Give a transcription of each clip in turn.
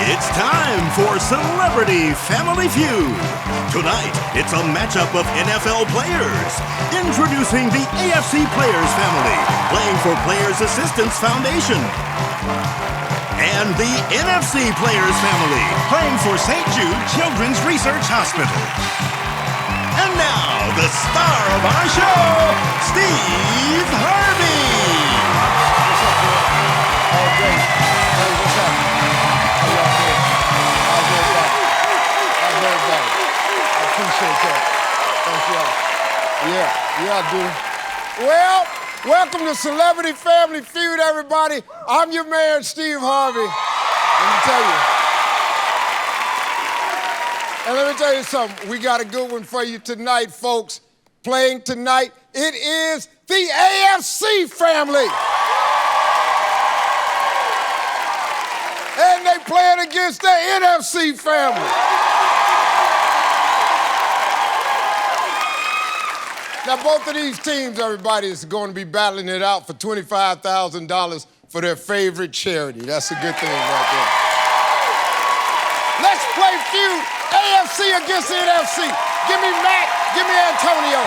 It's time for Celebrity Family Feud. Tonight, it's a matchup of NFL players. Introducing the AFC Players Family, playing for Players Assistance Foundation. And the NFC Players Family, playing for St. Jude Children's Research Hospital. And now, the star of our show, Steve Harvey. What's up, man? All great. Hey, what's up? How y'all doing? How's everybody? How's everybody? I appreciate that. Thank y'all. Yeah, I do. Well, welcome to Celebrity Family Feud, everybody. I'm your man, Steve Harvey. Let me tell you something. We got a good one for you tonight, folks. Playing tonight, it is the AFC family. And they playing against the NFC family. Now, both of these teams, everybody, is going to be battling it out for $25,000 for their favorite charity. That's a good thing right there. Let's play Feud AFC against the NFC. Give me Matt, give me Antonio.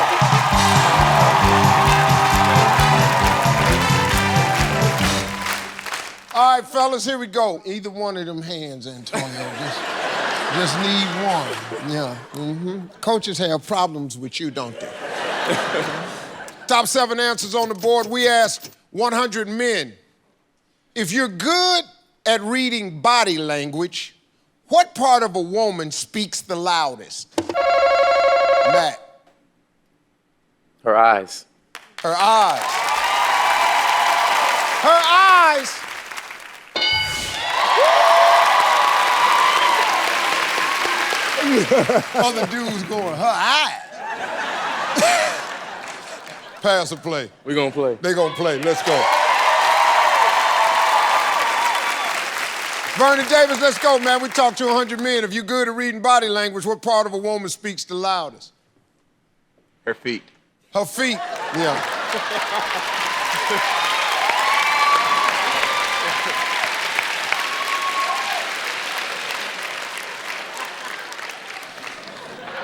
All right, fellas, here we go. Either one of them hands, Antonio. Just need one. Yeah. Coaches have problems with you, don't they? Top 7 answers on the board. We asked 100 men. If you're good at reading body language, what part of a woman speaks the loudest? Matt. Her eyes. Her eyes. Her eyes. Other dudes going, her eyes. Pass or play? We gonna play. They gonna play. Let's go. Vernon Davis, let's go, man. We talked to 100 men. If you're good at reading body language, what part of a woman speaks the loudest? Her feet. Her feet. Yeah.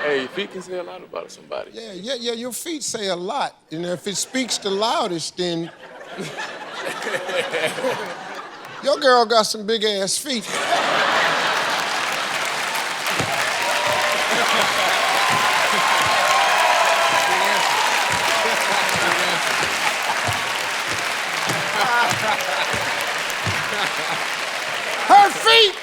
Hey, your feet can say a lot about somebody. Yeah, your feet say a lot. And if it speaks the loudest, then... Your girl got some big-ass feet. Her feet!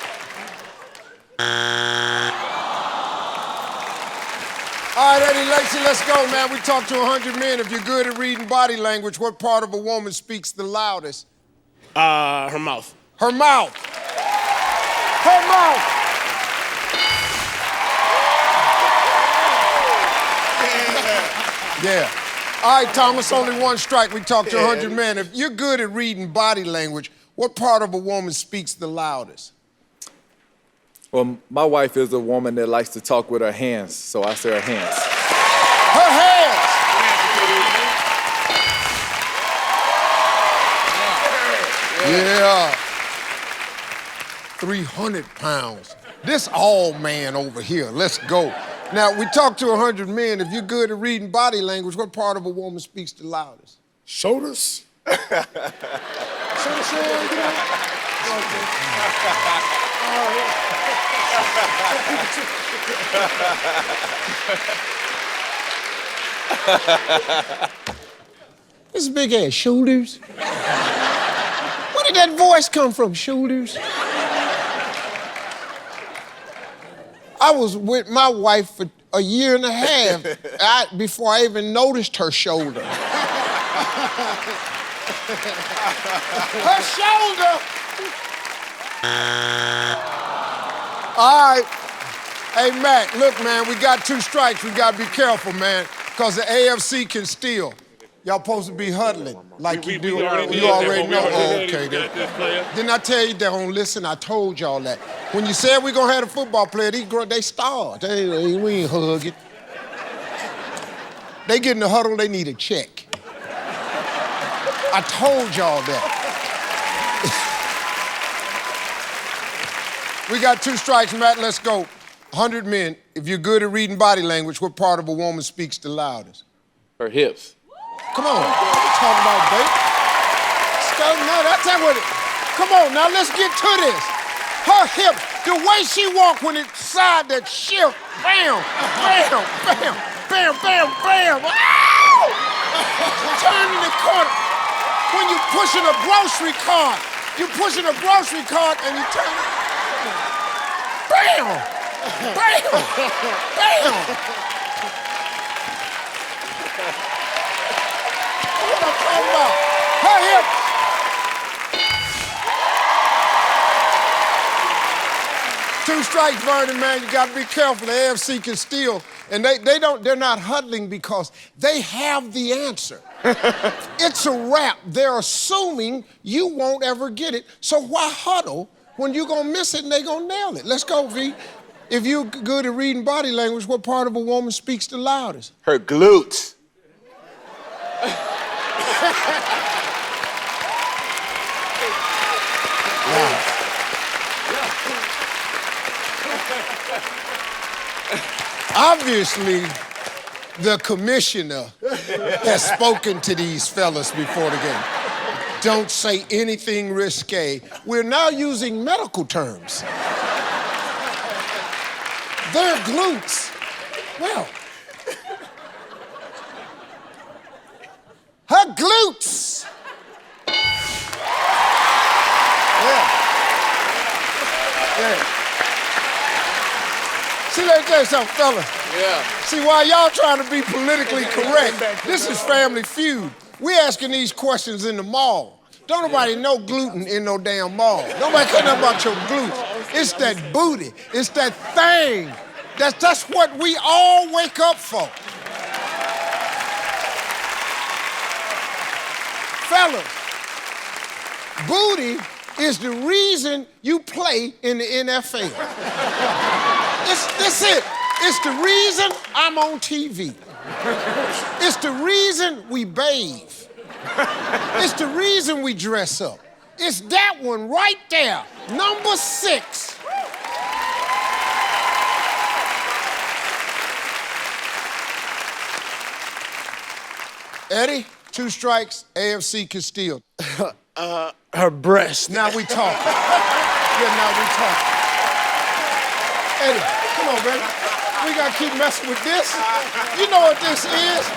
All right, Eddie Lacy, let's go, man. We talked to 100 men. If you're good at reading body language, what part of a woman speaks the loudest? Her mouth. Her mouth. Her mouth. Yeah. All right, Thomas, only one strike. We talked to 100 men. If you're good at reading body language, what part of a woman speaks the loudest? Well, my wife is a woman that likes to talk with her hands, so I say her hands. Her hands! Yeah. 300 pounds. This all man over here. Let's go. Now, we talked to 100 men. If you're good at reading body language, what part of a woman speaks the loudest? Shoulders. This big ass shoulders. Where did that voice come from, shoulders? I was with my wife for a year and a half before I even noticed her shoulder. Her shoulder! All right. Hey, Mac, look, man, we got 2 strikes. We got to be careful, man, because the AFC can steal. Y'all supposed to be huddling like you do. You already know. Oh, okay, then. Didn't I tell you they don't listen? I told y'all that. When you said we going to have a football player, they starved. We ain't hugging. They get in the huddle, they need a check. I told y'all that. We got 2 strikes, Matt. Let's go. 100 men. If you're good at reading body language, what part of a woman speaks the loudest? Her hips. Come on. What you talking about, babe? No, that's not what it... Come on, now let's get to this. Her hips, the way she walk when it's side that shift. Bam, bam, bam, bam, bam, bam. Ow! Turning the corner. When you're pushing a grocery cart, and you turn it. Bam! Bam! Bam! What I'm talking about? Her hip. Two strikes, Vernon, man. You gotta be careful. The AFC can steal. And they're not huddling because they have the answer. It's a wrap. They're assuming you won't ever get it. So why huddle when you're gonna miss it and they're gonna nail it? Let's go, V. If you're good at reading body language, what part of a woman speaks the loudest? Her glutes. Obviously, the commissioner has spoken to these fellas before the game. Don't say anything risque. We're now using medical terms. Their glutes. Well, her glutes. Yeah. See, let me tell you something, fella. Yeah. See, while y'all trying to be politically correct, this is Family Feud. We asking these questions in the mall. Don't nobody know gluten in no damn mall. Nobody care nothing about your glutes. It's that booty. It's that thing. That's what we all wake up for. Fellas, booty is the reason you play in the NFL. That's it. It's the reason I'm on TV. It's the reason we bathe. It's the reason we dress up. It's that one right there, number 6. Eddie, 2 strikes, AFC can steal. Her breast. Now we talking. Yeah, now we talking. Eddie, come on, baby. We gotta keep messing with this. You know what this is?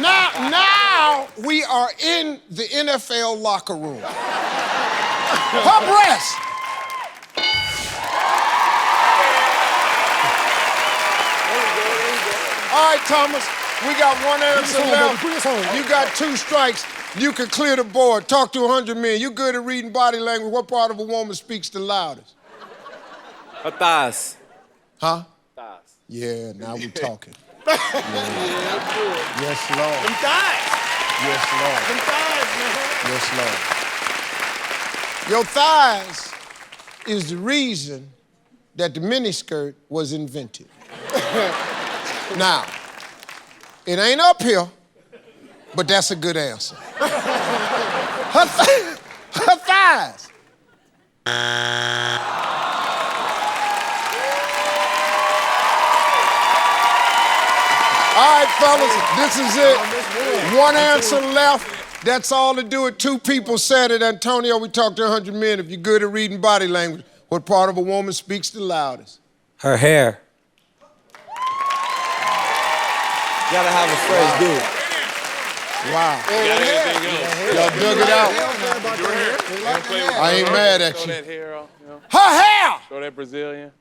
Now we are in the NFL locker room. Her breast. All right, Thomas, we got 1 answer left. You got 2 strikes. You can clear the board. Talk to 100 men. You good at reading body language. What part of a woman speaks the loudest? Her thighs. Huh? Thighs. Yeah, now we talking. Yeah. Yes, Lord. Them thighs. Yes, Lord. Them thighs, man. Yes, Lord. Your thighs is the reason that the miniskirt was invented. Now, it ain't up here, but that's a good answer. Her thighs. All right, fellas, this is it. 1 answer left. That's all to do it. 2 people said it. Antonio, we talked to 100 men. If you're good at reading body language, what part of a woman speaks the loudest? Her hair. Gotta have a fresh dude. Wow. Y'all dug it out. I ain't mad at Throw you. that hair off, you know? Her hair! Throw that Brazilian.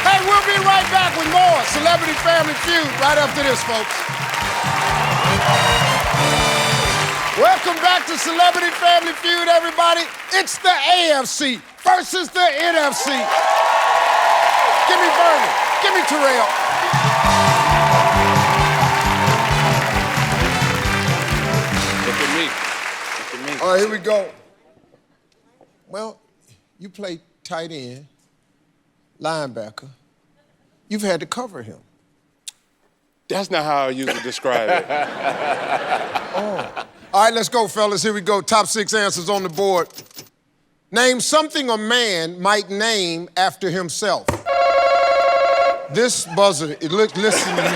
Hey, we'll be right back with more Celebrity Family Feud right after this, folks. Welcome back to Celebrity Family Feud, everybody. It's the AFC versus the NFC. Give me Vernon. Give me Terrell. Look at me. Look at me. All right, here we go. Well, you play tight end, linebacker. You've had to cover him. That's not how I usually describe it. Oh. All right, let's go, fellas. Here we go. Top 6 answers on the board. Name something a man might name after himself. This buzzer, listen to me.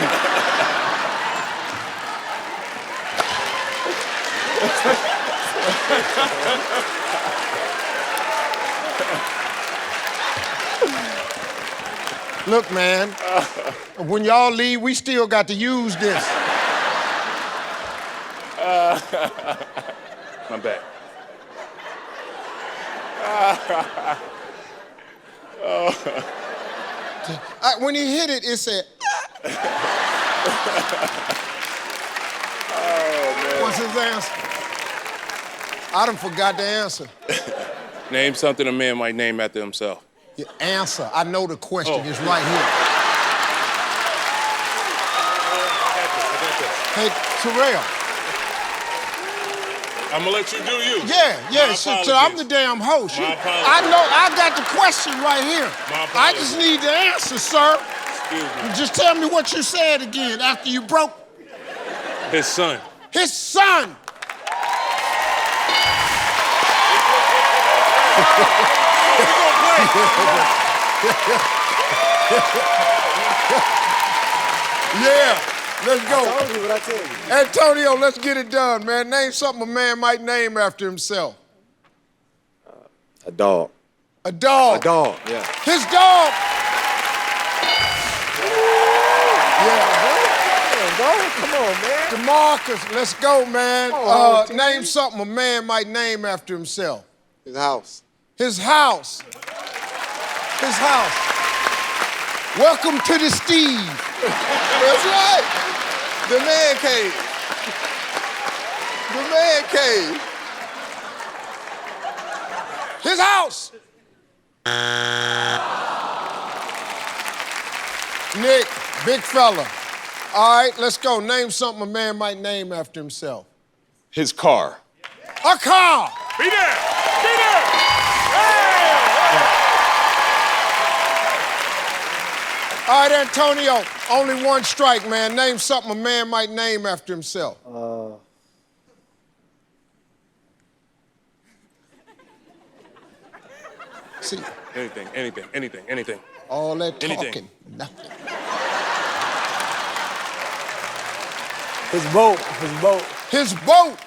Look, man, when y'all leave, we still got to use this. My bad. When he hit it, it said. Oh, man. What's his answer? I done forgot the answer. Name something a man might name after himself. Your answer. I know the question is right here. Hey, Terrell. I'm gonna let you do you. Yeah, so I'm the damn host. I know, I got the question right here. I just need the answer, sir. Excuse me. Just tell me what you said again after you broke. His son. His son. Yeah, let's go. I told you what I tell you. Antonio, let's get it done, man. Name something a man might name after himself. A dog. A dog. A dog, yeah. His dog. Yeah. Come on, man. DeMarcus, let's go, man. Name something a man might name after himself. His house. His house. His house. Welcome to the Steve. That's right. The man cave. The man cave. His house. Nick, big fella. All right, let's go. Name something a man might name after himself. His car. A car. Be there. Be there. All right, Antonio, only one strike, man. Name something a man might name after himself. See, Anything. all that talking, Anything. nothing. His boat. His boat.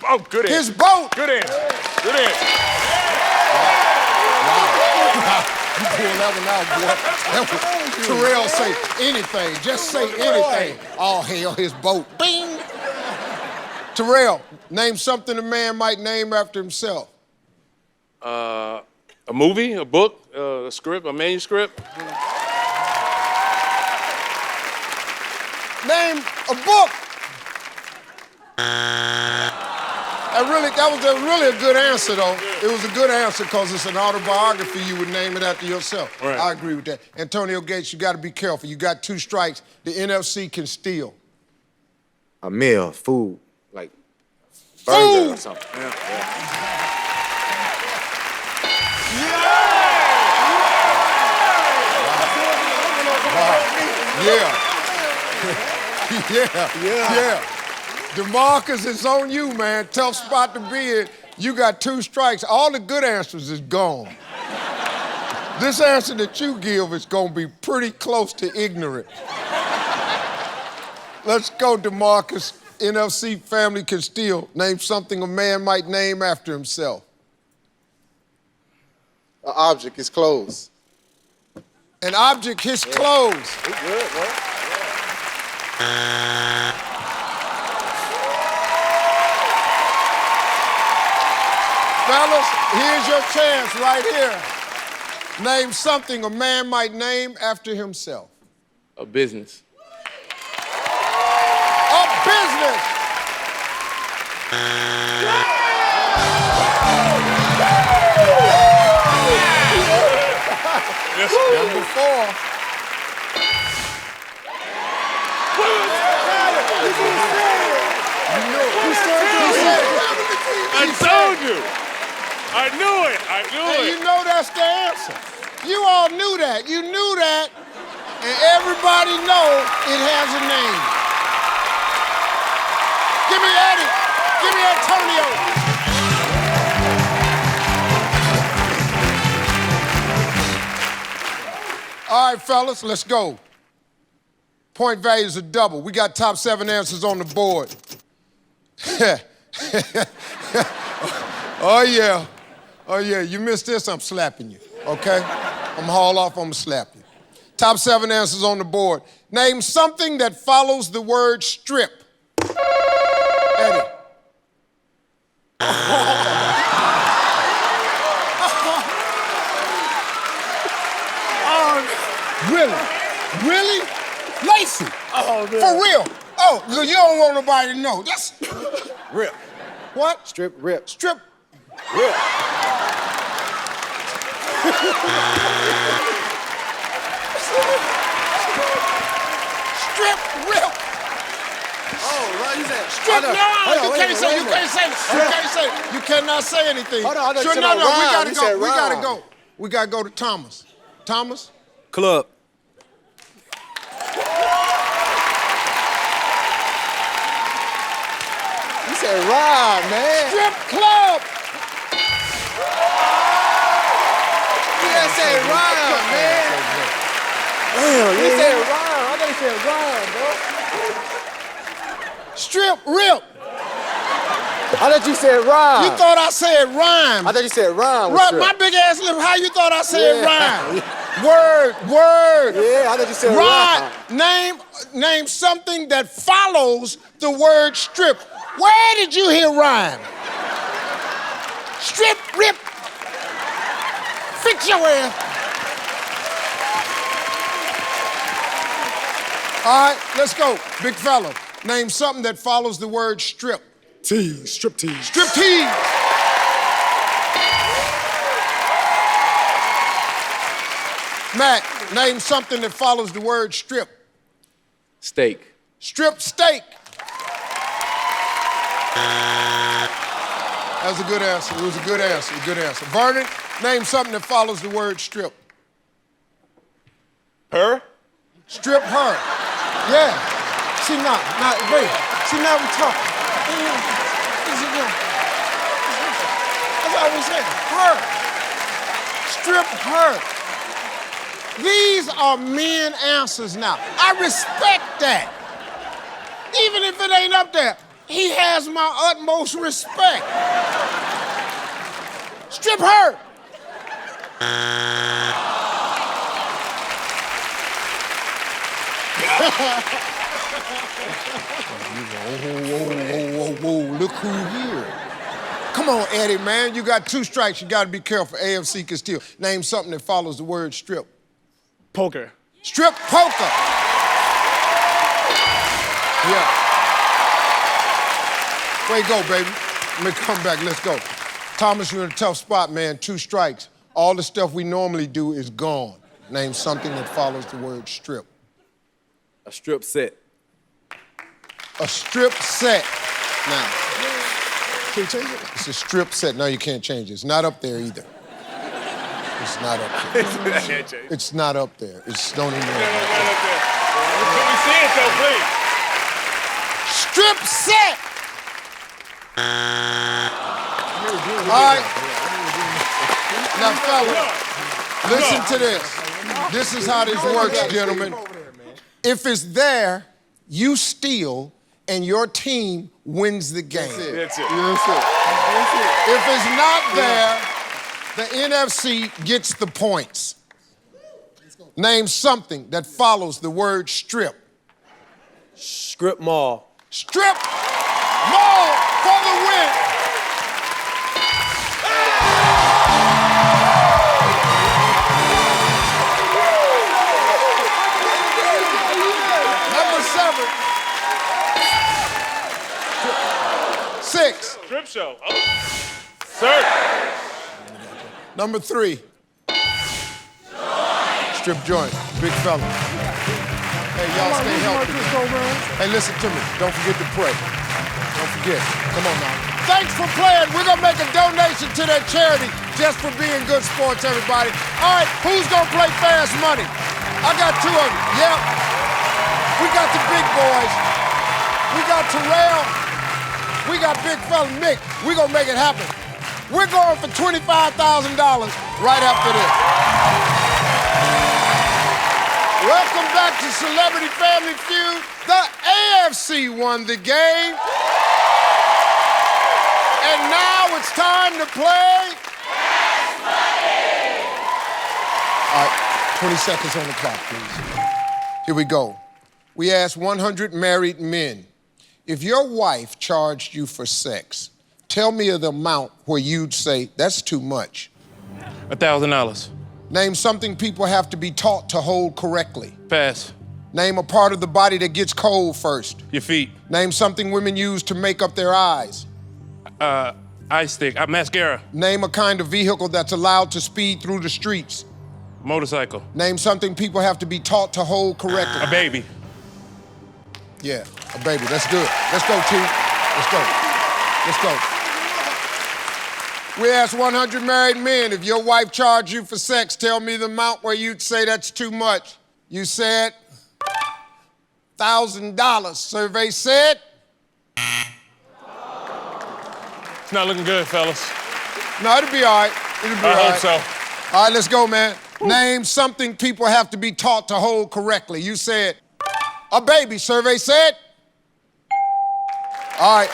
Oh, good answer. His boat. Good answer. Good answer. You pull that one out, boy. Terrell say anything. Just say anything. Oh, hell, his boat. Bing. Terrell, name something a man might name after himself. A movie, a book, a script, a manuscript. Name a book. That was really a good answer, though. It was a good answer because it's an autobiography. You would name it after yourself. Right. I agree with that. Antonio Gates, you got to be careful. You got 2 strikes. The NFC can steal. A meal, food, like Food! burger or something. Yeah. DeMarcus, it's on you, man. Tough spot to be in. You got 2 strikes. All the good answers is gone. This answer that you give is gonna be pretty close to ignorant. Let's go, DeMarcus. NFC family can steal. Name something a man might name after himself. An object, his clothes. An object, his clothes. He good, bro. Fellas, here's your chance right here. Name something a man might name after himself. A business. A business. Number 4. I told you. I knew it. And you know that's the answer. You all knew that. You knew that. And everybody know it has a name. Give me Eddie. Give me Antonio. All right, fellas, let's go. Point values are double. We got top 7 answers on the board. Oh, yeah. Oh, yeah. You missed this, I'm slapping you, okay? I'm gonna haul off, I'm gonna slap you. Top 7 answers on the board. Name something that follows the word strip. Eddie. Really? Really? Lacey. Oh, man. For real? Oh, you don't want nobody to know. That's Rip. what? Strip, rip. Strip. Rip. Strip rip. Oh, right, he said. Strip. Oh, No, you wait a can't minute, say. wait a You minute. can't say. You can't say. You cannot say anything. Hold on, I thought you Sure, said no, about no. We rhyme. gotta You go. said We gotta rhyme. go. We gotta go to Thomas. Thomas. Club. He said rhyme, man. Strip club. He just said rhyme, man. He said rhyme. I thought he said rhyme, bro. Strip rip. I thought you said rhyme. You thought I said rhyme. I thought you said rhyme. Right, my big ass lip. How you thought I said Yeah. rhyme? Word. Yeah, I thought you said rhyme. Right. Name something that follows the word strip. Where did you hear rhyme? Strip, rip. Fix your ass. All right, let's go. Big fella, name something that follows the word strip. Tease. Strip tease. Strip tease. Matt, name something that follows the word strip. Steak. Strip steak. That was a good answer. It was a good answer. A good answer. Vernon, name something that follows the word strip. Her? Strip her. Yeah. See now, wait. See now we talking. That's all we said. Her. Strip her. These are men answers now. I respect that. Even if it ain't up there, he has my utmost respect. Strip her. Whoa, look who here. Come on, Eddie, man. You got 2 strikes. You got to be careful. AFC can steal. Name something that follows the word strip. Poker. Strip poker. Yeah. Way to go, baby. Let me come back. Let's go. Thomas, you're in a tough spot, man. 2 strikes. All the stuff we normally do is gone. Name something that follows the word strip. A strip set. A strip set. Now, can you change it? It's a strip set. No, you can't change it. It's not up there either. It's not up there. It's not up there. It's don't even. Can we see it though, please? Strip set. All right. Now, fellas, listen to this. This is how this works, gentlemen. If it's there, you steal, and your team wins the game. That's it. If it's not there, the NFC gets the points. Name something that follows the word strip. Strip mall. Strip mall for the win. Number 7. 6. Strip show. Oh. Sir. Number 3. Strip joint. Big fella. Hey, y'all stay healthy. Hey, listen to me. Don't forget to pray. Don't forget. Come on now. Thanks for playing. We're going to make a donation to that charity just for being good sports, everybody. All right, who's going to play Fast Money? I got 2 of them. Yep. We got the big boys. We got Terrell. We got got big fella Nick. We're gonna make it happen. We're going for $25,000 right after this. Welcome back to Celebrity Family Feud. The AFC won the game. And now it's time to play. All right, 20 seconds on the clock, please. Here we go. We asked 100 married men, if your wife charged you for sex, tell me the amount where you'd say, that's too much. $1,000. Name something people have to be taught to hold correctly. Pass. Name a part of the body that gets cold first. Your feet. Name something women use to make up their eyes. Eye stick. Mascara. Name a kind of vehicle that's allowed to speed through the streets. Motorcycle. Name something people have to be taught to hold correctly. A baby. Yeah, a baby. That's good. Let's go, T. Let's go. Let's go. We asked 100 married men, if your wife charged you for sex, tell me the amount where you'd say that's too much. You said $1,000. Survey said? It's not looking good, fellas. No, it'll be all right. It'll be all right. I hope so. All right, let's go, man. Name something people have to be taught to hold correctly. You said a baby. Survey said? All right.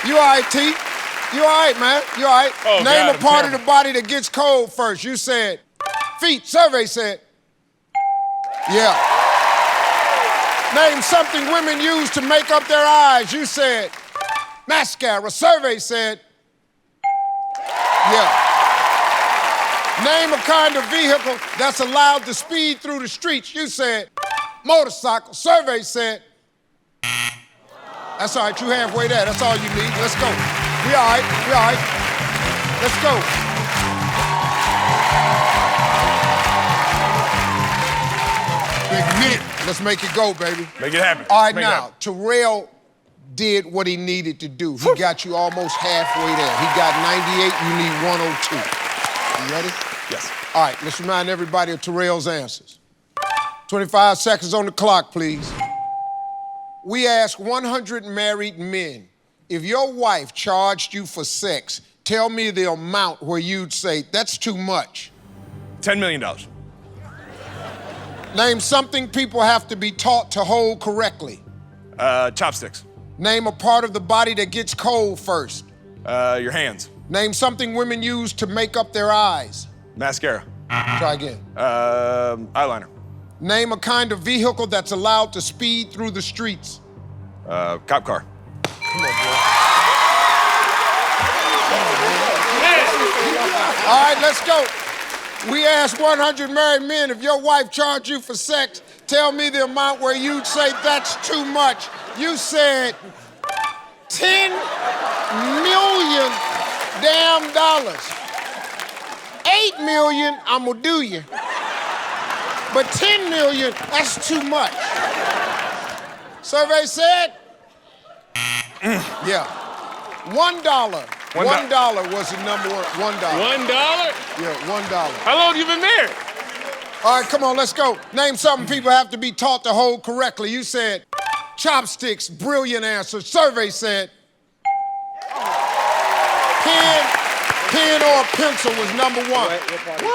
You all right, T? You all right, man? You all right? Oh, Name God, a part I'm of the body that gets cold first. You said feet. Survey said? Yeah. Name something women use to make up their eyes. You said mascara. Survey said? Yeah. Name a kind of vehicle that's allowed to speed through the streets. You said motorcycle. Survey said? That's all right, you halfway there. That's all you need. Let's go. We all right, we all right. Let's go. Big Nick, let's make it go, baby. Make it happen. All right, Make it now, happen. Terrell did what he needed to do. He got you almost halfway there. He got 98, you need 102. You ready? Yes. All right, let's remind everybody of Terrell's answers. 25 seconds on the clock, please. We asked 100 married men, if your wife charged you for sex, tell me the amount where you'd say, that's too much. $10 million. Name something people have to be taught to hold correctly. Chopsticks. Name a part of the body that gets cold first. Your hands. Name something women use to make up their eyes. Mascara. Try again. Eyeliner. Name a kind of vehicle that's allowed to speed through the streets. Cop car. Come on, boy. All right, let's go. We asked 100 married men, if your wife charged you for sex, tell me the amount where you'd say that's too much. You said $10 million damn dollars. $8 million, I'm gonna do you. But $10 million, that's too much. Survey said? Yeah. $1. $1 was the number one. $1. $1? Yeah, $1. How long you been married? All right, come on, let's go. Name something people have to be taught to hold correctly. You said chopsticks. Brilliant answer. Survey said pen or a pencil was number one.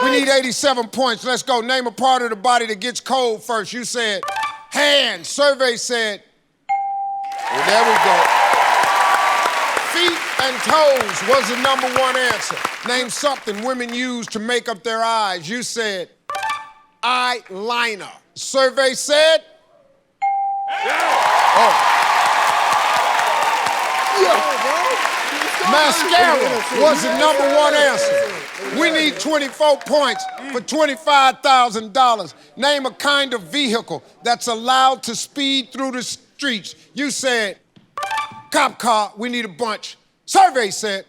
We need 87 points. Let's go. Name a part of the body that gets cold first. You said hands. Survey said, well, there we go. Feet and toes was the number one answer. Name something women use to make up their eyes. You said eyeliner. Survey said? Oh. Yeah. Mascara was the number one answer. We need 24 points for $25,000. Name a kind of vehicle that's allowed to speed through the streets. You said cop car. We need a bunch. Survey said.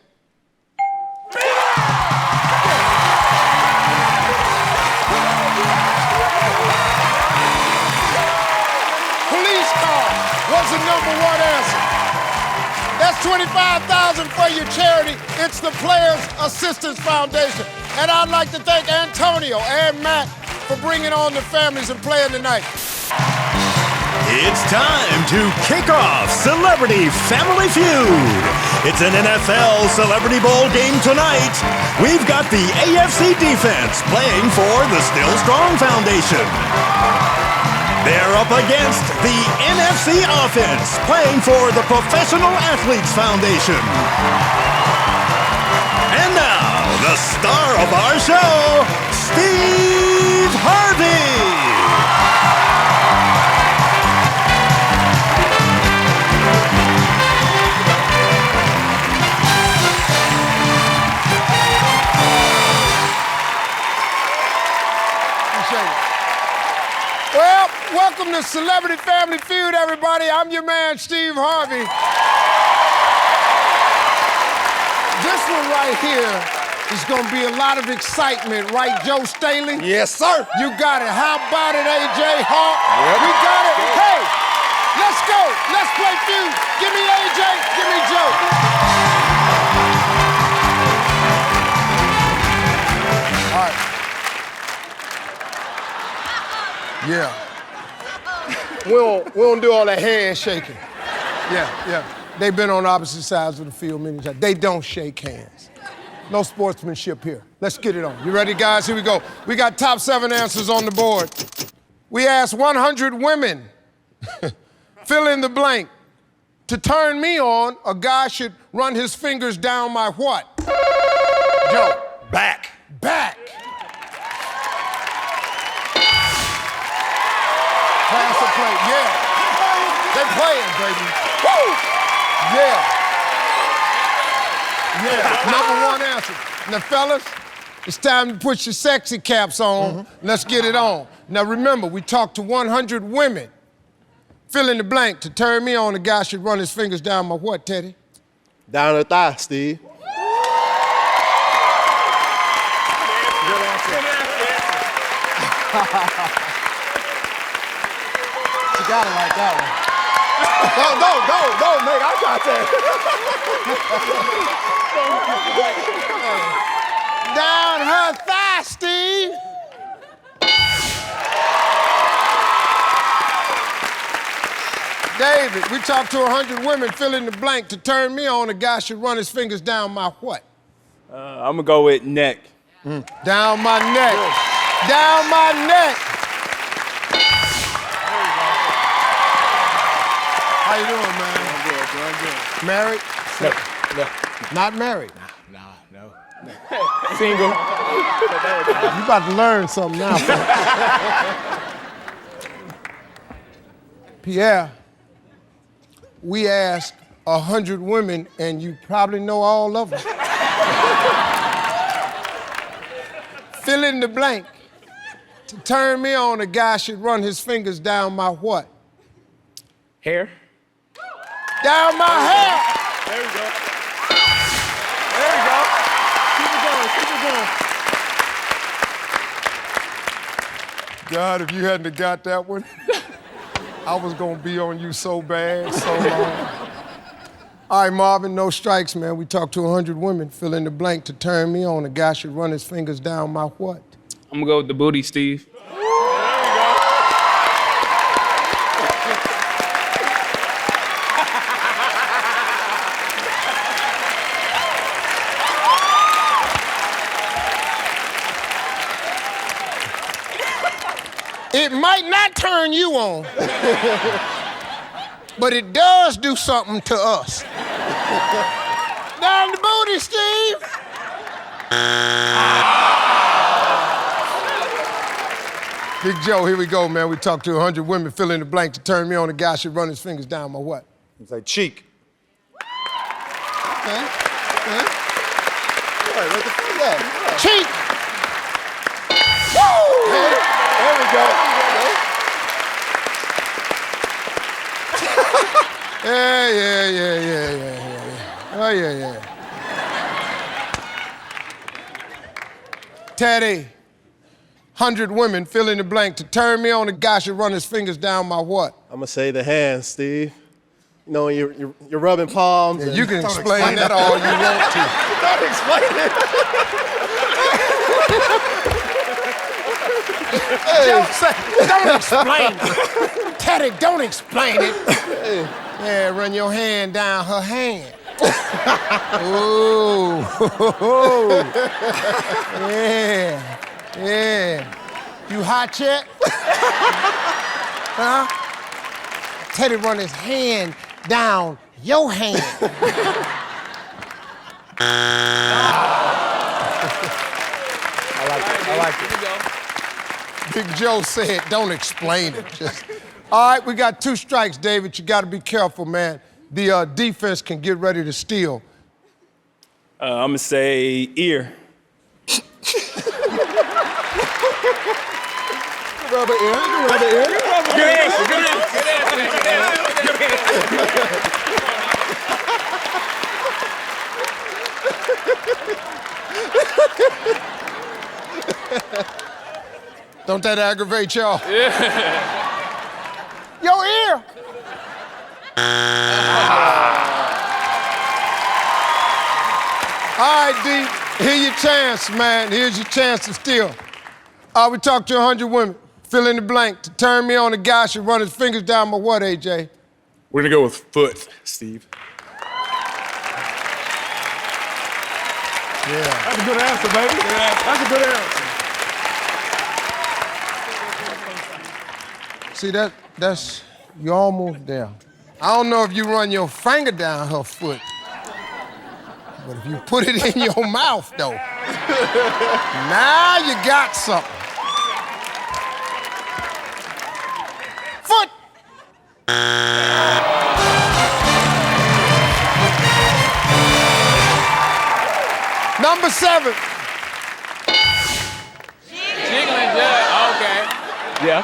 Police car was the number one answer. That's $25,000 for your charity. It's the Players Assistance Foundation. And I'd like to thank Antonio and Matt for bringing on the families and playing tonight. It's time to kick off Celebrity Family Feud. It's an NFL Celebrity Bowl game tonight. We've got the AFC defense playing for the Still Strong Foundation. They're up against the NFC offense playing for the Professional Athletes Foundation. And now, the star of our show, Steve Harvey. Well, welcome to Celebrity Family Feud, everybody. I'm your man, Steve Harvey. This one right here is going to be a lot of excitement, right, Joe Staley? Yes, sir. You got it. How about it, AJ Hawk? Yep. We got it. Hey, let's go. Let's play Feud. Give me AJ, give me Joe. All right. Yeah. We don't do all that handshaking. Yeah. They've been on opposite sides of the field many times. They don't shake hands. No sportsmanship here. Let's get it on. You ready, guys? Here we go. We got top 7 answers on the board. We asked 100 women, fill in the blank. To turn me on, a guy should run his fingers down my what? Joe. Back. Back. Pass or play, yeah. They playing, baby. Woo! Yeah. Number 1 answer. Now, fellas, it's time to put your sexy caps on. Let's get it on. Now, remember, we talked to 100 women. Fill in the blank. To turn me on, a guy should run his fingers down my what, Teddy? Down her thigh, Steve. You got it like that one. No, Nate, I got that. Down her thigh, Steve. David, we talked to 100 women. Fill in the blank. To turn me on, a guy should run his fingers down my what? I'm gonna go with neck. Down my neck. Down my neck. How you doing, man? Doing good. Married? No. Not married. No. Single. You about to learn something now. Pierre, we asked 100 women, and you probably know all of them. Fill in the blank. To turn me on, a guy should run his fingers down my what? Hair. Down my hair. There we go. Keep it going. God, if you hadn't have got that one, I was gonna be on you so bad, so long. All right, Marvin, no strikes, man. We talked to 100 women. Fill in the blank. To turn me on, a guy should run his fingers down my what? I'm gonna go with the booty, Steve. It might not turn you on, but it does do something to us. Down the booty, Steve. Big Joe, here we go, man. We talked to 100 women. Fill in the blank. To turn me on, a guy should run his fingers down my what? It's like cheek. Okay. Yeah. Cheek. There we go. Yeah. Oh, yeah. Teddy, 100 women, fill in the blank. To turn me on, a guy should run his fingers down my what? I'm gonna say the hands, Steve. You know, you're rubbing palms. Yeah, you can explain that all you want to. Don't explain it. Don't explain it. Teddy, don't explain it. Yeah, run your hand down her hand. Ooh. Yeah. Yeah. You hot yet? Huh? Teddy run his hand down your hand. I like it. Big Joe said, don't explain it. Just... All right, we got 2 strikes, David. You got to be careful, man. The defense can get ready to steal. I'm gonna say ear. Rubber ear. Good answer, good answer. Don't that aggravate y'all? Yeah. Your ear. All right, D, here's your chance, man. Here's your chance to steal. We talked to 100 women. Fill in the blank. To turn me on, a guy should run his fingers down my what, AJ? We're gonna go with foot, Steve. Yeah. That's a good answer, baby. That's a good answer. See, that's, you're almost there. I don't know if you run your finger down her foot, but if you put it in your mouth, though, now you got something. Foot! Number 7. Jiggling, yeah, okay. Yeah.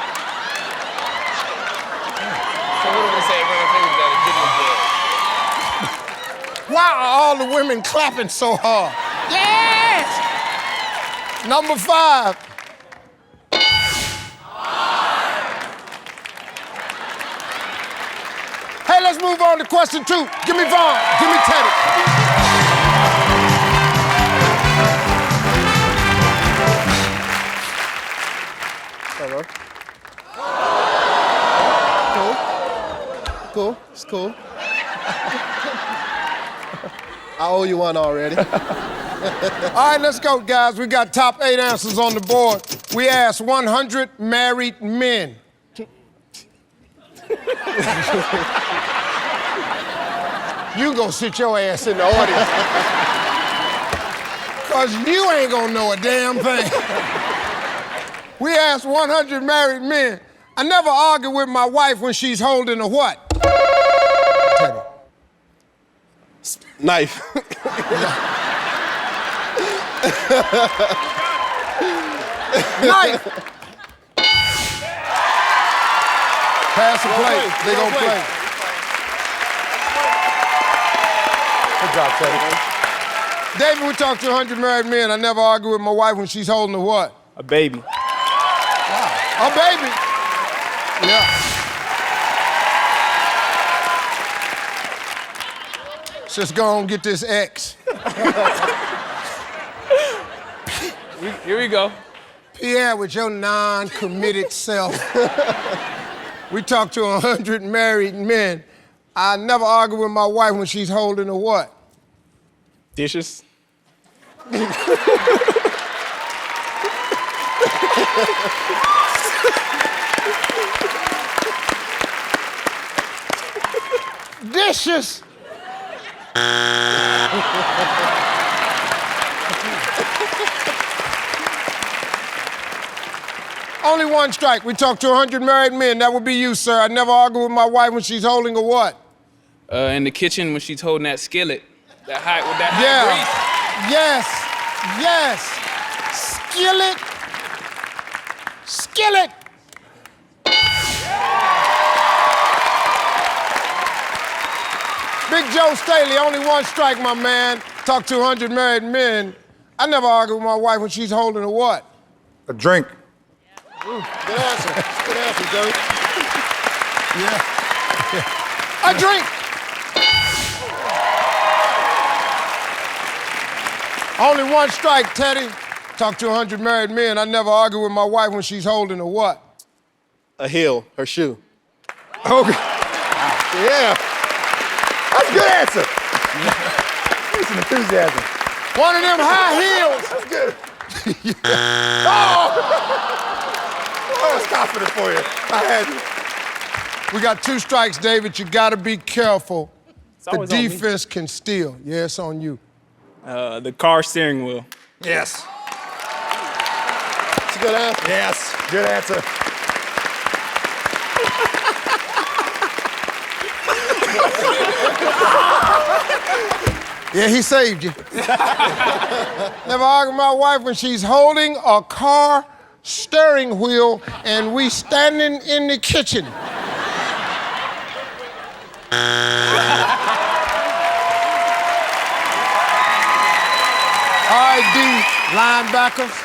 So what do we say? Run fingers down, jiggling, Why are all the women clapping so hard? Yes! Number 5. Hey, let's move on to question 2. Give me Vaughn. Give me Teddy. Hello. Cool. It's cool. I owe you one already. All right, let's go, guys. We got top 8 answers on the board. We asked 100 married men. You go sit your ass in the audience. Because you ain't gonna know a damn thing. We asked 100 married men. I never argue with my wife when she's holding a what? Teddy. Knife. Knife. Pass the plate. They gonna play. Good job, Teddy. David, we talked to 100 married men. I never argue with my wife when she's holding a what? A baby. A baby. Yeah. Let's just go on and get this X. Here we go. Pierre, with your non-committed self. We talked to 100 married men. I never argue with my wife when she's holding a what? Dishes. Dishes. Only 1 strike. We talked to 100 married men. That would be you, sir. I never argue with my wife when she's holding a what? In the kitchen when she's holding that skillet. That hot with that hot Yes. Skillet. Skillet. Big Joe Staley, only 1 strike, my man. Talk to 100 married men. I never argue with my wife when she's holding a what? A drink. Good answer. Good answer, Joey. A drink. Only 1 strike, Teddy. Talk to 100 married men. I never argue with my wife when she's holding a what? A heel, her shoe. Okay. Yeah. That's a good answer. Some enthusiasm. One of them high heels. That's good. Oh, I was confident for you. I had you. We got 2 strikes, David. You gotta be careful. The always on me. defense can steal. Yeah, it's on you. The car steering wheel. Yes. It's a good answer. Yes. Good answer. Yeah, he saved you. Never argue with my wife when she's holding a car steering wheel and we standing in the kitchen. All right, D, linebackers.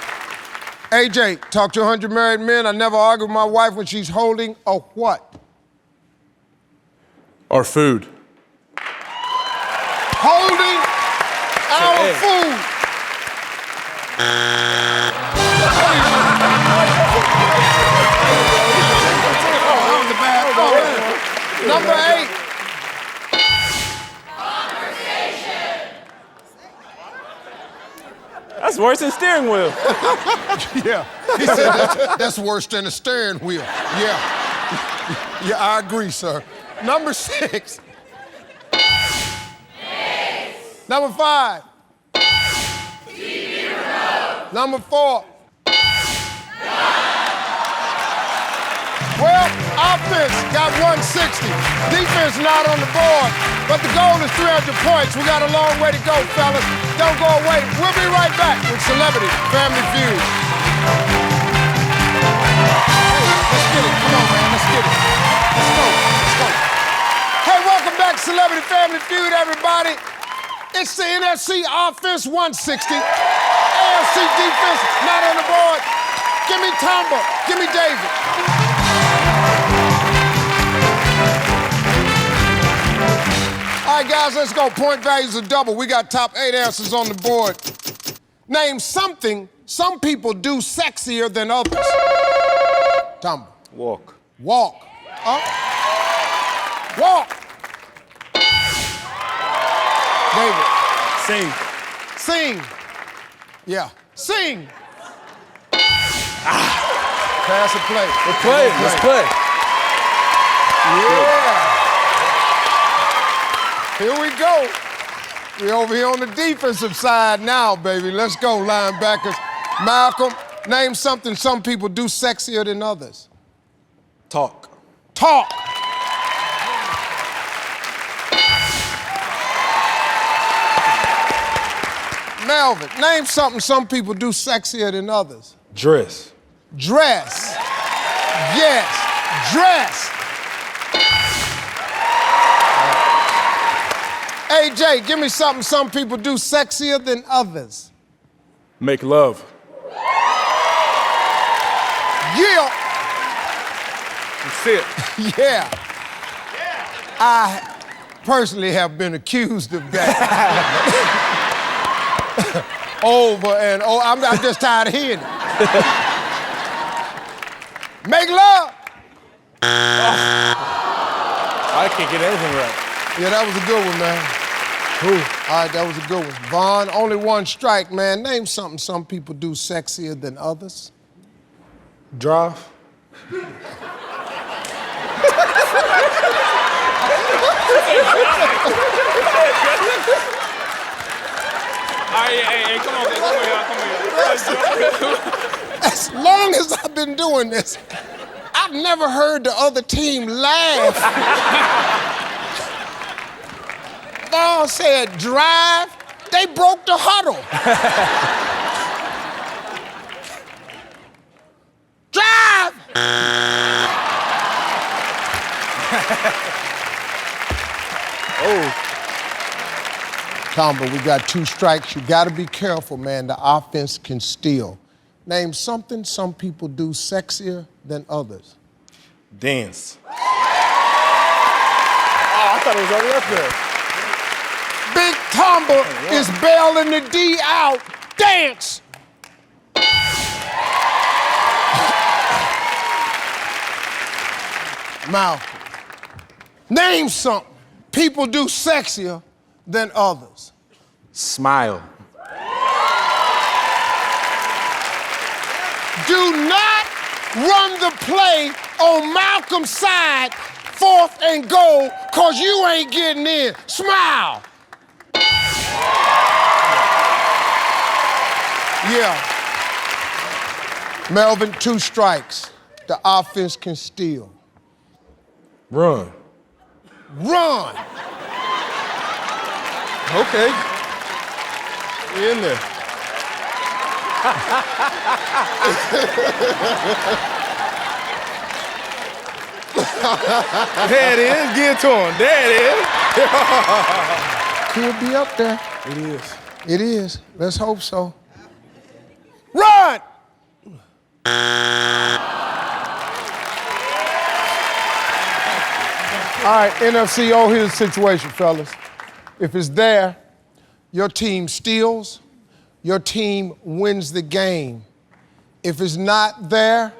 AJ, talk to 100 married men. I never argue with my wife when she's holding a what? Or food. Holding our food. Number 8. That's worse than steering wheel. Yeah. He said that's worse than a steering wheel. Yeah. Yeah, I agree, sir. Number 6. Number 5. Number 4. Well, offense got 160. Defense not on the board, but the goal is 300 points. We got a long way to go, fellas. Don't go away. We'll be right back with Celebrity Family Feud. Hey, let's get it. Come on, man. Let's get it. Let's go. Let's go. Hey, welcome back, Celebrity Family Feud, everybody. It's the NFC offense 160. AFC defense not on the board. Give me Tomba. Give me David. All right, guys, let's go. Point values are double. We got top 8 answers on the board. Name something some people do sexier than others. Tomba. Walk. Walk. Walk. David. Sing. Sing. Yeah. Sing. Pass and play. Let's play. Let's play. Yeah. Here we go. We're over here on the defensive side now, baby. Let's go, linebackers. Malcolm, name something some people do sexier than others. Talk. Talk. Melvin, name something some people do sexier than others. Dress. Dress. Yes, dress. AJ, give me something some people do sexier than others. Make love. Yeah. That's it. Yeah. I personally have been accused of that. Over and over. I'm just tired of hearing it. Make love. I can't get anything right. Yeah, that was a good one, man. All right, that was a good one. Vaughn, only 1 strike, man. Name something some people do sexier than others. Drive. Hey, come on, y'all. As long as I've been doing this, I've never heard the other team laugh. Vaughn said drive, they broke the huddle. Drive! Tomba, we got 2 strikes. You gotta be careful, man. The offense can steal. Name something some people do sexier than others. Dance. Oh, I thought it was already up there. Big Tomba is bailing the D out. Dance! Malcolm, name something people do sexier than others? Smile. Do not run the play on Malcolm's side, 4th and goal, cause you ain't getting in. Smile. Yeah. Melvin, 2 strikes. The offense can steal. Run. Run. Okay. We in there. There it is. Give it to him. There it is. Could be up there. It is. It is. Let's hope so. Run! All right, NFCO, here's the situation, fellas. If it's there, your team steals, your team wins the game. If it's not there,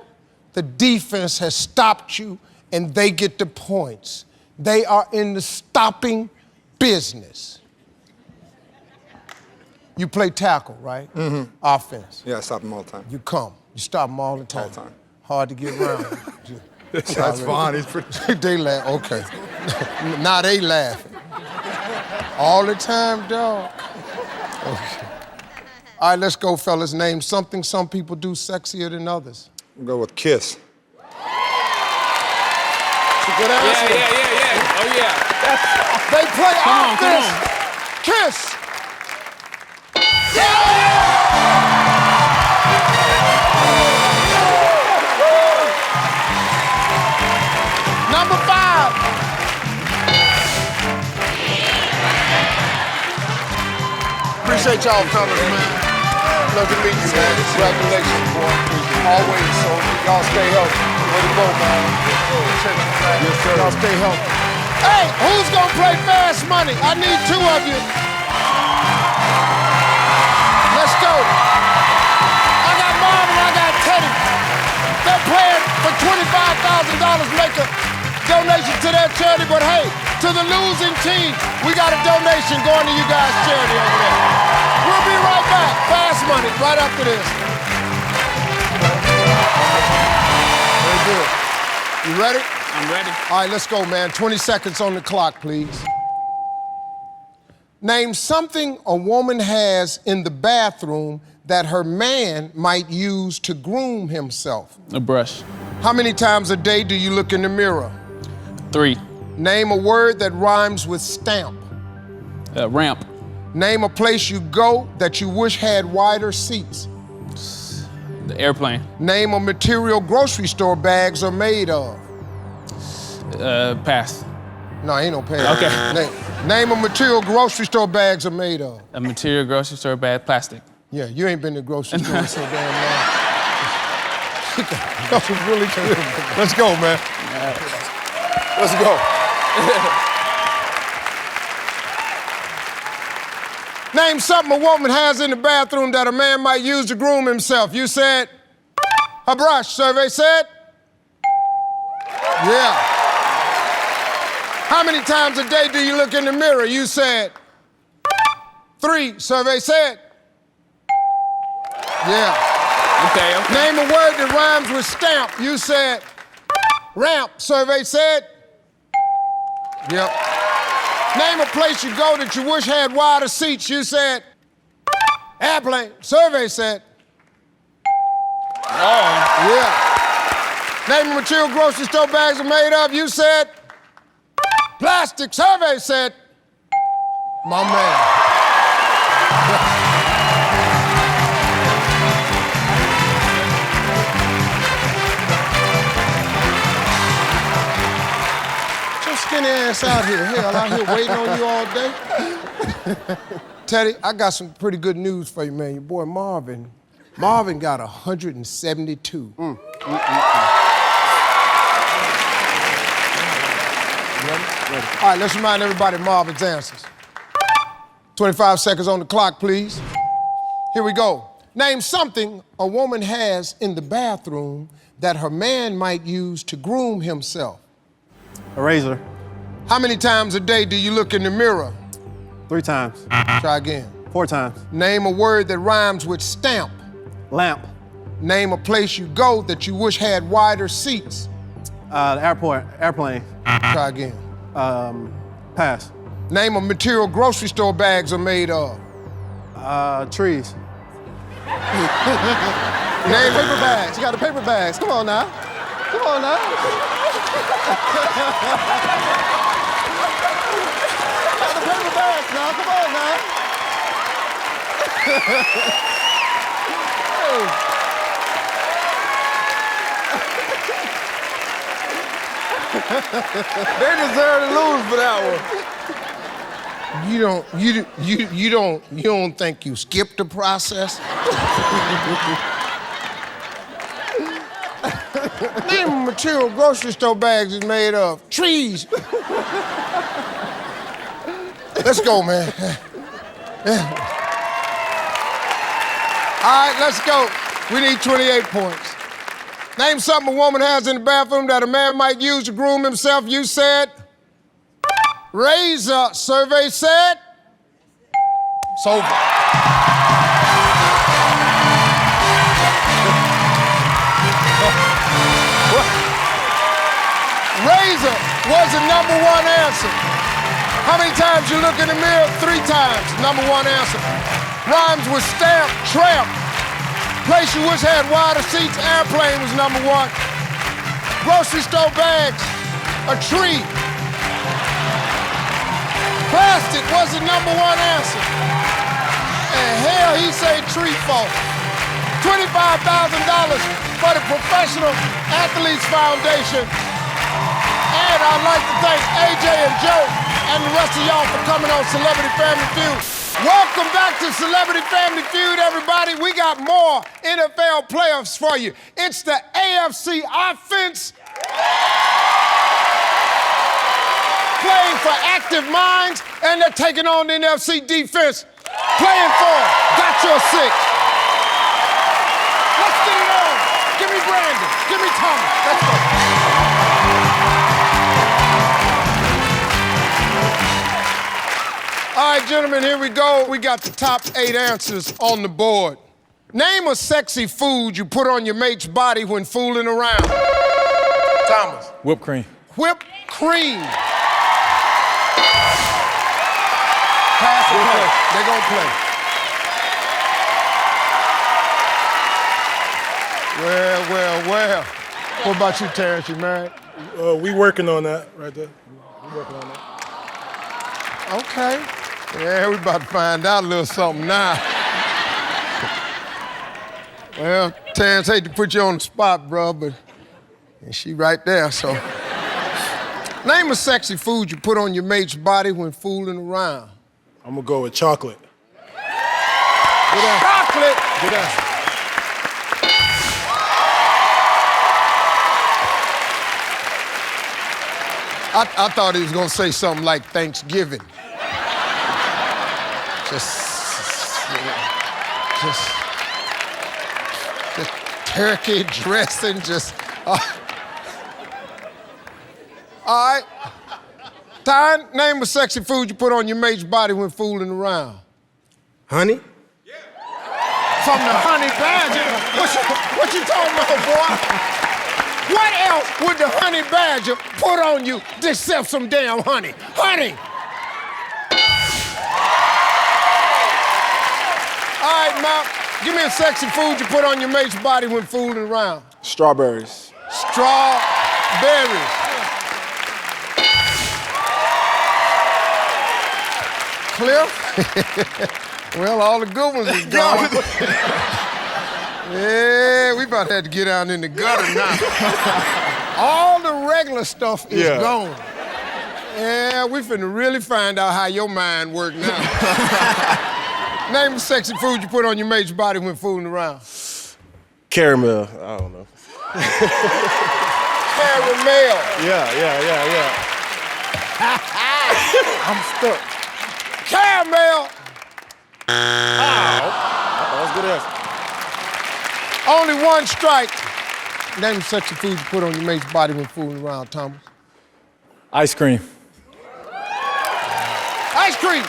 the defense has stopped you and they get the points. They are in the stopping business. You play tackle, right? Mm-hmm. Offense. Yeah, I stop them all the time. You come. You stop them all the time. All the time. Hard to get around. That's fine. He's pretty. They laugh. Okay. Now they laughing. All the time, dog. Okay. All right, let's go, fellas. Name something some people do sexier than others. We'll go with kiss. Good answer. Yeah. Oh, yeah. They play Come offense. on. Kiss. Number 5. Appreciate y'all, fellas, man. Love to meet you, man. Congratulations, boy. Always, so y'all stay healthy. Way to go, man. Yes, sir. Y'all stay healthy. Hey, who's gonna play fast money? I need 2 of you. Let's go. I got Marvin, I got Teddy. They're playing for $25,000. Make a donation to their charity, but hey, to the losing team, we got a donation going to you guys' charity over there. We'll be right back. Fast money, right after this. Very good. You ready? I'm ready. All right, let's go, man. 20 seconds on the clock, please. Name something a woman has in the bathroom that her man might use to groom himself. A brush. How many times a day do you look in the mirror? 3. Name a word that rhymes with stamp. Ramp. Name a place you go that you wish had wider seats. The airplane. Name a material grocery store bags are made of. Pass. No, ain't no pass. Okay. Name a material grocery store bags are made of. A material grocery store bag. Plastic. Yeah, you ain't been to the grocery store so damn long. That was really good. Let's go, man. Let's go. Name something a woman has in the bathroom that a man might use to groom himself. You said a brush. Survey said? Yeah. How many times a day do you look in the mirror? You said 3. Survey said? Yeah. Okay. Name a word that rhymes with stamp. You said ramp. Survey said? Yep. Name a place you go that you wish had wider seats. You said airplane. Survey said? Yeah. Name a material grocery store bags are made of. You said plastic. Survey said my man. Skinny ass out here. Hell, out here waiting on you all day. Teddy, I got some pretty good news for you, man. Your boy Marvin got 172. Ready? All right, let's remind everybody Marvin's answers. 25 seconds on the clock, please. Here we go. Name something a woman has in the bathroom that her man might use to groom himself. A razor. How many times a day do you look in the mirror? 3 times. Try again. 4 times. Name a word that rhymes with stamp. Lamp. Name a place you go that you wish had wider seats. The airport. Airplane. Try again. Pass. Name a material grocery store bags are made of. Trees. Name Paper bags. You got the paper bags. Come on now. Come on now. Got the paper bags now. Come on now. They deserve to lose for that one. You don't think you skipped the process? Name a material grocery store bags is made of. Trees. Let's go, man. All right, let's go. We need 28 points. Name something a woman has in the bathroom that a man might use to groom himself. You said razor. Survey said it's over. Razor was the number 1 answer. How many times you look in the mirror? 3 times. Number 1 answer. Rhymes with stamp, tramp. Place you wish had wider seats, airplane was number 1. Grocery store bags, a tree. Plastic was the number 1 answer. And hell, he said tree fall. $25,000 for the Professional Athletes Foundation. And I'd like to thank AJ and Joe and the rest of y'all for coming on Celebrity Family Feud. Welcome back to Celebrity Family Feud, everybody. We got more NFL playoffs for you. It's the AFC offense playing for active minds, and they're taking on the NFC defense playing for got your 6. Let's get it on. Give me Brandon. Give me Thomas. Let's go. All right, gentlemen, here we go. We got the top 8 answers on the board. Name a sexy food you put on your mate's body when fooling around. Thomas. Whipped cream. Whipped cream. Pass or play? They're gonna play. Well. What about you, Terrence? You married? We working on that right there. We working on that. Okay. Yeah, we about to find out a little something now. Well, Terrence, hate to put you on the spot, bro, but she right there, so. Name a sexy food you put on your mate's body when fooling around. I'm gonna go with chocolate. Chocolate! Good answer. I thought he was gonna say something like Thanksgiving. Just turkey dressing, all right. Ty, name a sexy food you put on your mate's body when fooling around. Honey? From the honey badger? What you talking about, boy? What else would the honey badger put on you except some damn honey? Honey! All right, Mount, give me a sexy food you put on your mate's body when fooling around. Strawberries. Strawberries. Cliff? Well, all the good ones is gone. Yeah, we about to have to get down in the gutter now. All the regular stuff is gone. Yeah, we finna really find out how your mind works now. Name a sexy food you put on your mate's body when fooling around. Caramel. I don't know. Caramel. Yeah. I'm stuck. Caramel. That's good answer. Only 1 strike. Name a sexy food you put on your mate's body when fooling around, Thomas. Ice cream. Ice cream.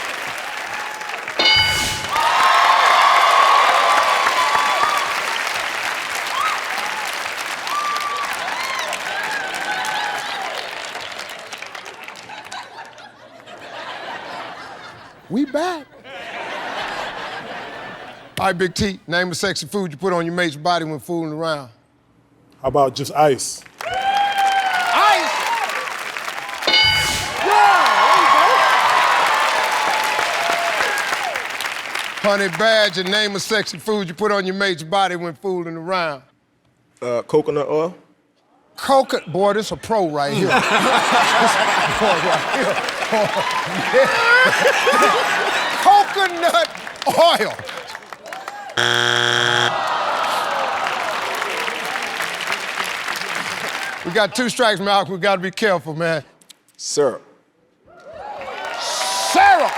All right, Big T, name a sexy food you put on your mate's body when fooling around. How about just ice? Ice! Honey Badger, name a sexy food you put on your mate's body when fooling around. Coconut oil. Coconut, boy, this a pro right here. This a pro right here. Coconut oil. We got 2 strikes, Malcolm. We gotta be careful, man. Syrup. Syrup.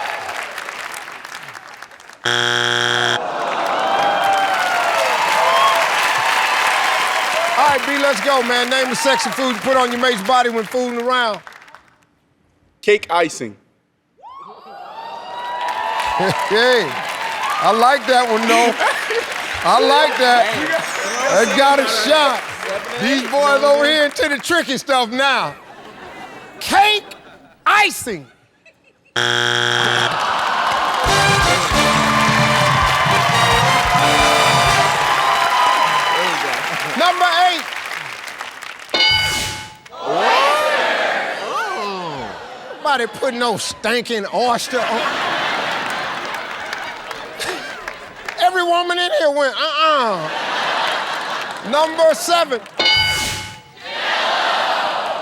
All right, B, let's go, man. Name a sexy food you put on your mate's body when fooling around. Cake icing. Hey, I like that one, though. I like that. That got a shot. These boys over here into the tricky stuff now. Cake icing. Number 8. Nobody put no stinking oyster on. Every woman in here went, Number 7.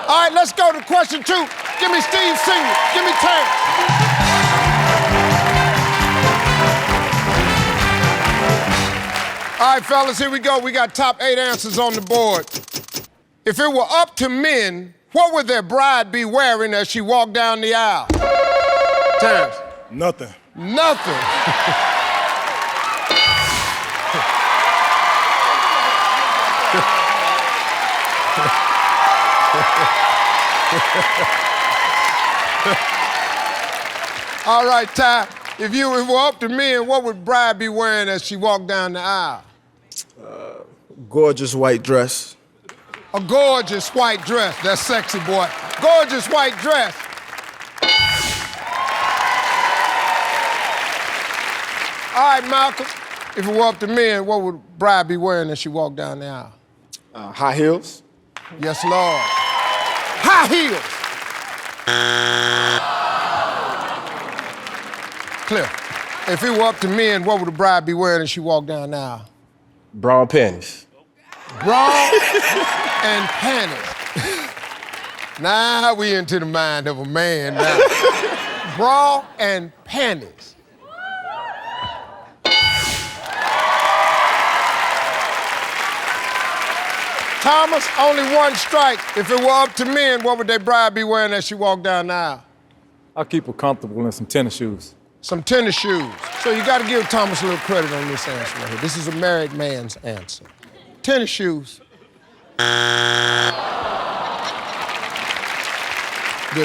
All right, let's go to question 2. Give me Steve Senior. Give me Tank. All right, fellas, here we go. We got top 8 answers on the board. If it were up to men, what would their bride be wearing as she walked down the aisle? Terrence. Nothing. Nothing. All right, Ty, if it were up to men, what would bride be wearing as she walked down the aisle? Gorgeous white dress. A gorgeous white dress. That's sexy, boy. Gorgeous white dress. All right, Malcolm, if it were up to men, what would bride be wearing as she walked down the aisle? High heels. Yes, Lord. High heels. Clear. If it were up to men, what would the bride be wearing as she walked down the aisle? Brown panties. Bra and panties. Now we into the mind of a man now. Bra and panties. Thomas, only 1 strike. If it were up to men, what would their bride be wearing as she walked down the aisle? I'll keep her comfortable in some tennis shoes. Some tennis shoes. So you got to give Thomas a little credit on this answer right here. This is a married man's answer. Tennis shoes. Good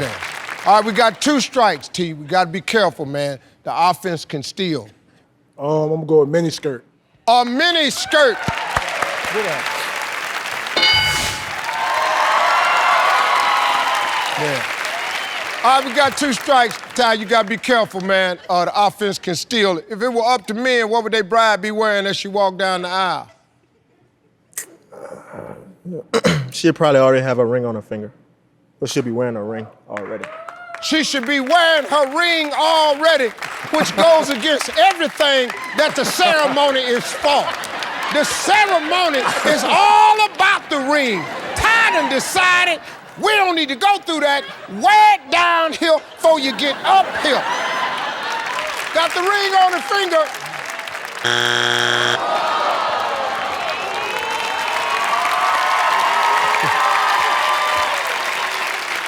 answer. All right, we got 2 strikes, T. We got to be careful, man. The offense can steal. I'm gonna go with mini skirt. A mini skirt. Good answer. Yeah. All right, we got 2 strikes. Ty, you got to be careful, man. The offense can steal it. If it were up to men, what would their bride be wearing as she walked down the aisle? She'd probably already have a ring on her finger. But she'll be wearing a ring already. She should be wearing her ring already, which goes against everything that the ceremony is for. The ceremony is all about the ring. Ty done decided we don't need to go through that. Wear it downhill before you get uphill. Got the ring on the finger.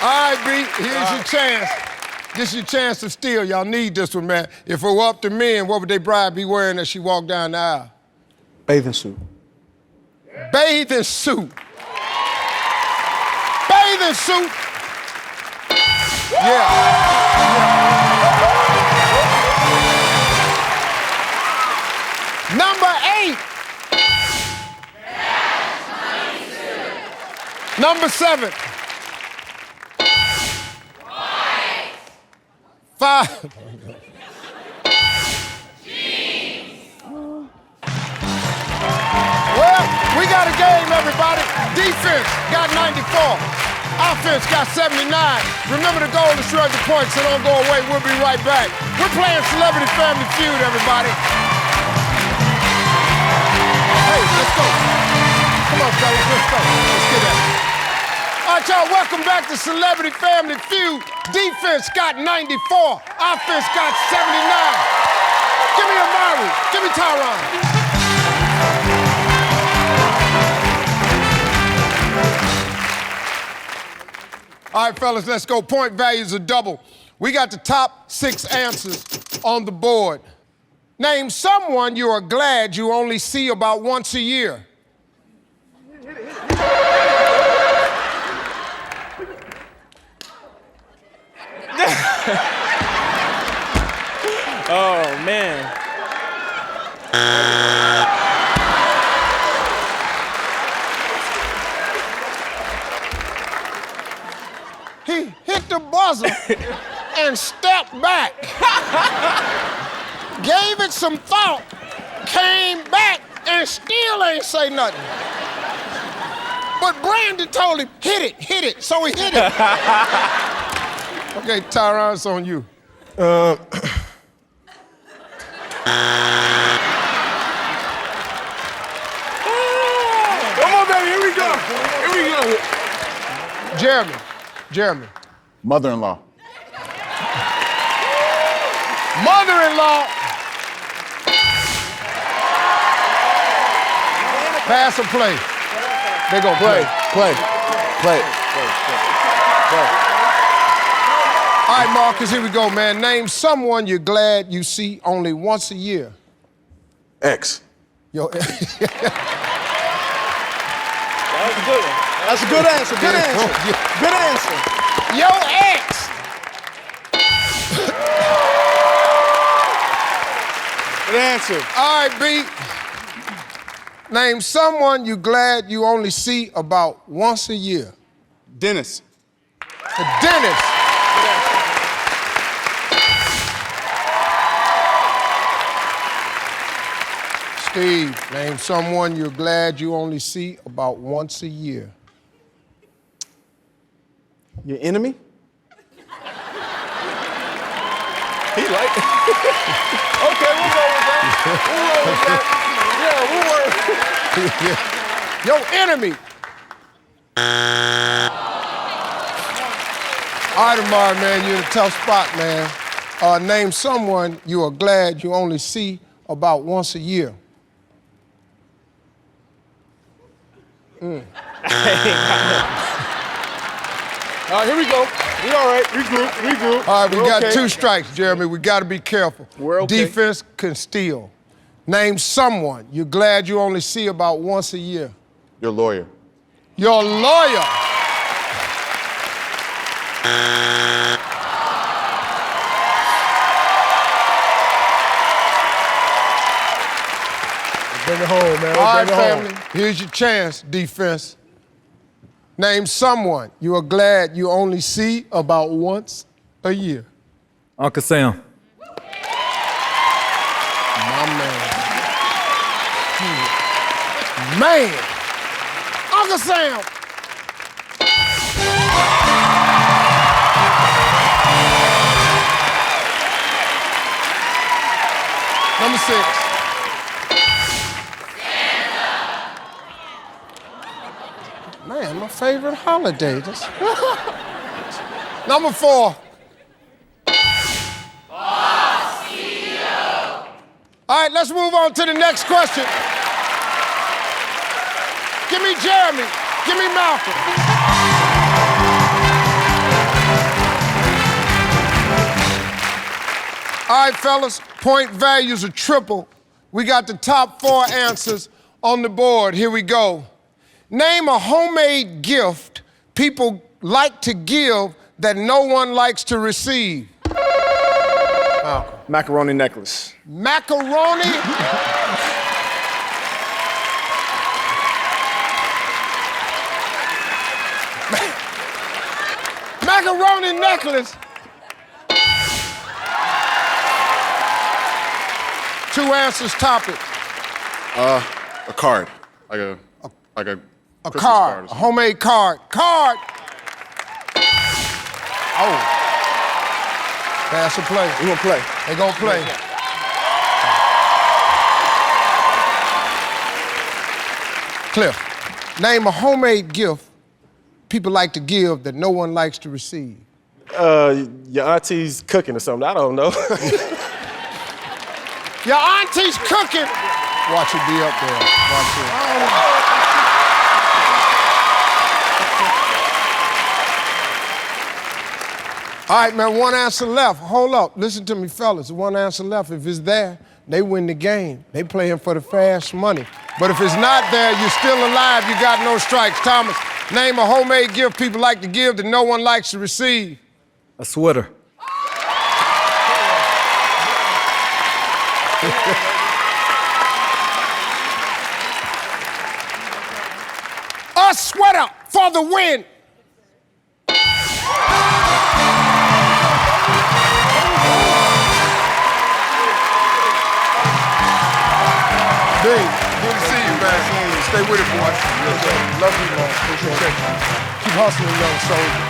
All right, B, here's your chance. This is your chance to steal. Y'all need this one, man. If it were up to men, what would their bride be wearing as she walked down the aisle? Bathing suit. Bathing suit. Bathing suit. Yeah. Number 8. Number 7. 5. Defense got 94. Offense got 79. Remember, the goal is to the points, so don't go away. We'll be right back. We're playing Celebrity Family Feud, everybody. Hey, let's go. Come on, fellas, let's go. Let's get at it. All right, y'all, welcome back to Celebrity Family Feud. Defense got 94. Offense got 79. Give me Amari. Give me Tyron. All right, fellas, let's go. Point values are double. We got the top 6 answers on the board. Name someone you are glad you only see about once a year. Oh, man. He hit the buzzer and stepped back. Gave it some thought, came back, and still ain't say nothing. But Brandon told him, hit it, so he hit it. Okay, Tyron, it's on you. Come on, baby, here we go. Here we go. Jeremy. Mother-in-law. Mother-in-law. Pass or play? They gonna play. Play. All right, Marcus, here we go, man. Name someone you're glad you see only once a year. X. Yo, That's a good one. That's a good answer. Good answer. Good answer. Yo, ex. Good answer. All right, B. Name someone you glad you only see about once a year. Dennis. The dentist. Steve, name someone you're glad you only see about once a year. Your enemy? He like it. Okay, we'll go with that. We'll roll with that. Yeah, we'll work. Your enemy. All right, Amari, man, you're in a tough spot, man. Name someone you are glad you only see about once a year. Here we go. We all right. Regroup. All right, we got 2 strikes, Jeremy. We got to be careful. We're okay. Defense can steal. Name someone you're glad you only see about once a year. Your lawyer. Your lawyer. Bring it home, man. All right, Bring it home. family. Here's your chance, defense. Name someone you are glad you only see about once a year. Uncle Sam. My man. Man. Uncle Sam. Number 6. Man, my favorite holiday. Number 4. All right, let's move on to the next question. Give me Jeremy. Give me Malcolm. All right, fellas, point values are triple. We got the top 4 answers on the board. Here we go. Name a homemade gift people like to give that no one likes to receive. Macaroni necklace. Macaroni? Macaroni necklace. 2 answers, topic. A card. Like a A Christmas card, card or a homemade card. Card! Oh. Pass or play? We're gonna play. They gonna play. Cliff, name a homemade gift people like to give that no one likes to receive. Your auntie's cooking or something. I don't know. Your auntie's cooking. Watch it be up there. Watch it. All right, man, one answer left. Hold up. Listen to me, fellas. One answer left. If it's there, they win the game. They playing for the fast money. But if it's not there, you're still alive. You got no strikes. Thomas, name a homemade gift people like to give that no one likes to receive. A sweater. A sweater for the win. Dave, good to see you, man. Stay with it, boy. Love you, man. Appreciate it. Keep hustling, young soldier.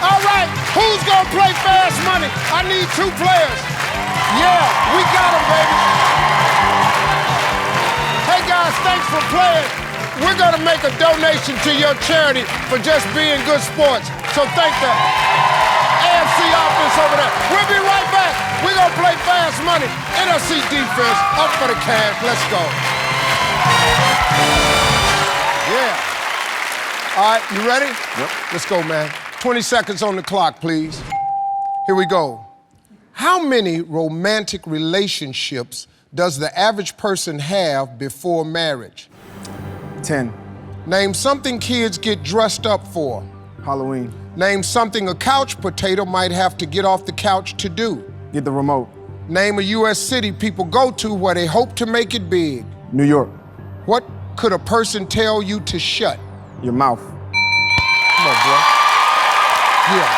All right, who's gonna play fast money? I need 2 players. Yeah, we got them, baby. Hey, guys, thanks for playing. We're gonna make a donation to your charity for just being good sports. So thank the AFC offense over there. We'll be right back. We're gonna play fast money. NFC defense, up for the cash. Let's go. Yeah. All right, you ready? Yep. Let's go, man. 20 seconds on the clock, please. Here we go. How many romantic relationships does the average person have before marriage? 10. Name something kids get dressed up for. Halloween. Name something a couch potato might have to get off the couch to do. Get the remote. Name a U.S. city people go to where they hope to make it big. New York. What could a person tell you to shut? Your mouth. Come on, bro. Yeah.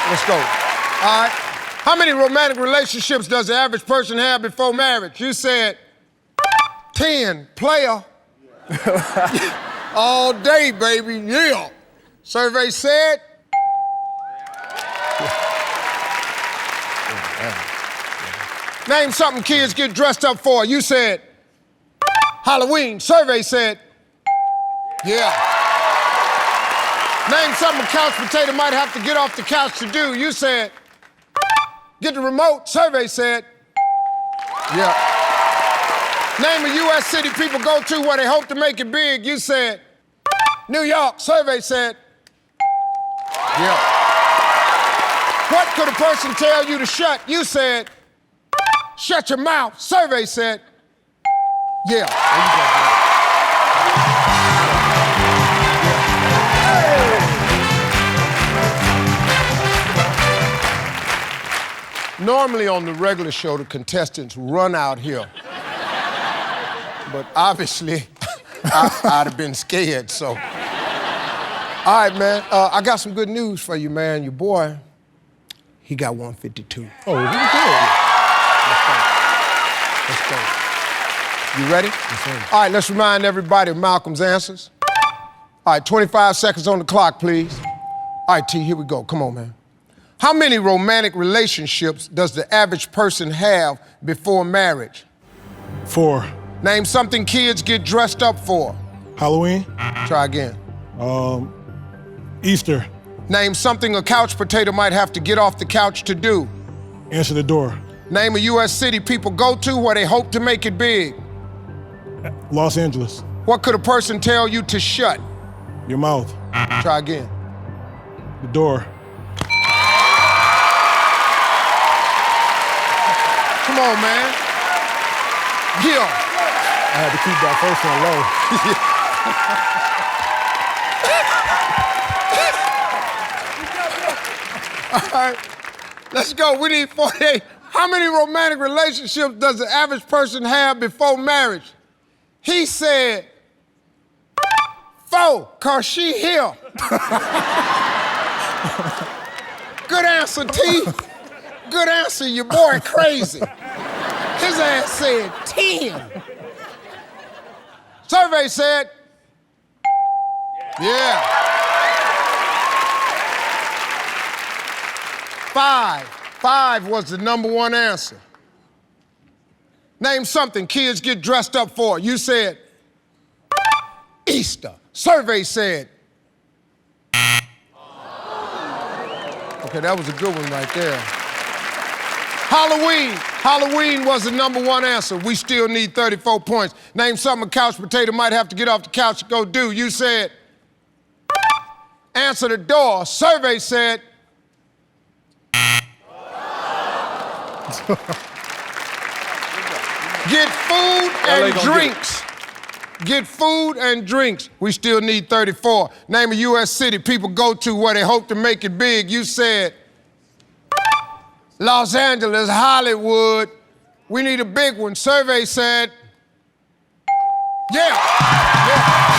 Let's go. All right. How many romantic relationships does the average person have before marriage? You said 10. Player. All day, baby. Yeah. Survey said. Name something kids get dressed up for. You said Halloween. Survey said. Yeah. Name something a couch potato might have to get off the couch to do. You said get the remote. Survey said. Yeah. Name a U.S. city people go to where they hope to make it big. You said New York. Survey said. Yeah. What could a person tell you to shut? You said shut your mouth. Survey said. Yeah. There you go, bro. Normally on the regular show, the contestants run out here. But obviously, I'd have been scared, so. All right, man, I got some good news for you, man. Your boy, he got 152. Oh, really good. Let's go. You ready? Yes, sir. All right, let's remind everybody of Malcolm's answers. All right, 25 seconds on the clock, please. All right, T, here we go. Come on, man. How many romantic relationships does the average person have before marriage? 4. Name something kids get dressed up for. Halloween. Try again. Easter. Name something a couch potato might have to get off the couch to do. Answer the door. Name a U.S. city people go to where they hope to make it big. Los Angeles. What could a person tell you to shut? Your mouth. Try again. The door. Come on, man. Yeah. I had to keep that first one low. All right, let's go. We need 48. How many romantic relationships does the average person have before marriage? He said 4, 'cause she here. Good answer, T. Good answer, your boy crazy. His ass said 10. Survey said Yeah. 5. 5 was the #1 answer. Name something kids get dressed up for. You said Easter. Survey said. Okay, that was a good one right there. Halloween. Halloween was the #1 answer. We still need 34 points. Name something a couch potato might have to get off the couch and go do. You said answer the door. Survey said. Get food and drinks. Get food and drinks. We still need 34. Name a U.S. city people go to where they hope to make it big. You said Los Angeles, Hollywood. We need a big one. Survey said, yeah.